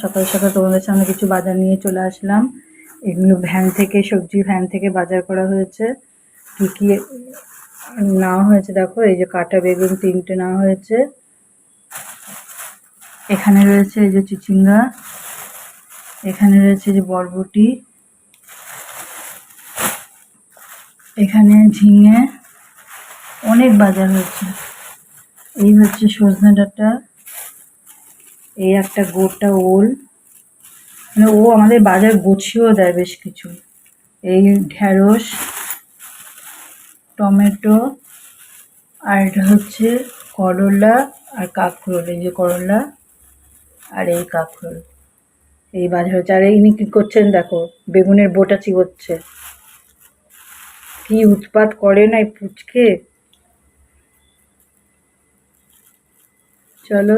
সকাল সকাল তোমাদের সামনে কিছু বাজার নিয়ে চলে আসলাম। এগুলো ভ্যান থেকে, সবজি ভ্যান থেকে বাজার করা হয়েছে। কি কি নেওয়া হয়েছে দেখো, এই যে কাটা বেগুন 3টে নেওয়া হয়েছে। এখানে রয়েছে এই যে চিচিঙ্গা, এখানে রয়েছে যে বরবটি, এখানে ঝিঙে, অনেক বাজার হয়েছে। এই হচ্ছে সজনে ডাঁটা, এই একটা গোটা ওল, মানে ও আমাদের বাজার গুছিয়েও দেয় বেশ কিছু। এই ঢেঁড়স, টমেটো, আর এটা হচ্ছে করলা আর কাঁকরোল। এই যে করলা আর এই কাঁকরোল, এই বাজার হচ্ছে। আর ইনি কি করছেন দেখো, বেগুনের বোটা চিবোচ্ছে। কি উৎপাত করে না এই পুচকে। চলো,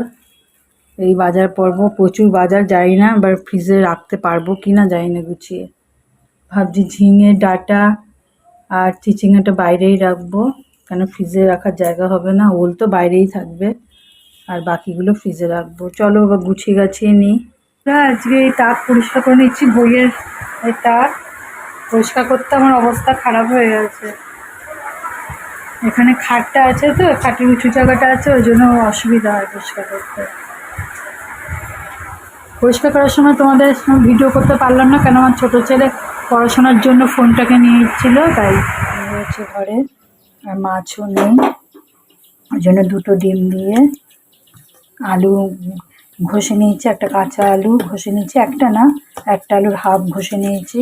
এই বাজার পর্ব প্রচুর বাজার, জানি না আবার ফ্রিজে রাখতে পারবো কি না, জানি না গুছিয়ে। ভাবছি ঝিঙে ডাঁটা আর চিচিঙ্গাটা বাইরেই রাখবো, কেন ফ্রিজে রাখার জায়গা হবে না। ওল তো বাইরেই থাকবে, আর বাকিগুলো ফ্রিজে রাখবো। চলো এবার গুছিয়ে গাছিয়ে নিই। আজকে এই তাক পরিষ্কার করে নিচ্ছি, বইয়ের এই তাক পরিষ্কার করতে আমার অবস্থা খারাপ হয়ে গেছে। এখানে খাটটা আছে তো, খাটের উঁচু জায়গাটা আছে, ওই জন্য অসুবিধা হয় পরিষ্কার করতে। পরিষ্কার করার সময় তোমাদের ভিডিও করতে পারলাম না, কেন আমার ছোটো ছেলে পড়াশোনার জন্য ফোনটাকে নিয়ে এসেছিলো, তাই রয়েছে ঘরে। আর মাছও নেই, ওই জন্য 2টো ডিম দিয়ে আলু ঘষে নিয়েছি, একটা কাঁচা আলু ঘষে নিয়েছি, একটা না, একটা আলুর হাফ ঘষে নিয়েছি।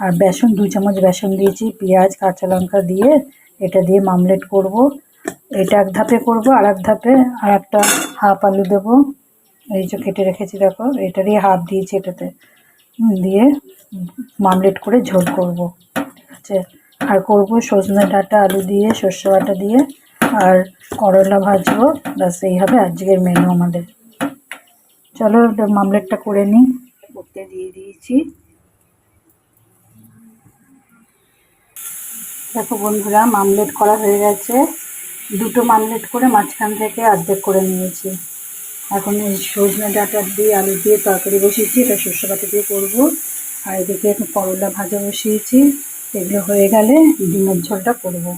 আর বেসন 2 চামচ বেসন দিয়েছি, পেঁয়াজ কাঁচা লঙ্কা দিয়ে এটা দিয়ে মামলেট করব। এটা এক ধাপে করব, আর এক ধাপে আর একটা হাফ আলু দেবো, এই যে কেটে রেখেছি দেখো, এটারই হাফ দিয়েছি এটাতে, দিয়ে মামলেট করে ঝোল করব, ঠিক আছে। আর করব সজনে ডাঁটা আলু দিয়ে, সর্ষে বাটা দিয়ে, আর করলা ভাজবো। ব্যাস এই হবে আজকের মেনু আমাদের। চলো মামলেটটা করে নিই। করতে দিয়ে দিয়েছি। দেখো বন্ধুরা, মামলেট করা হয়ে গেছে। 2টো মামলেট করে মাঝখান থেকে অর্ধেক করে নিয়েছি। এখন এই সজনে ডাঁটা দিয়ে আলু দিয়ে তরকারি বসিয়েছি, এটা সর্ষে বাটা দিয়ে করবো। আর এদিকে করলা ভাজা বসিয়েছি, এগুলো হয়ে গেলে ডিমের ঝোলটা করবো।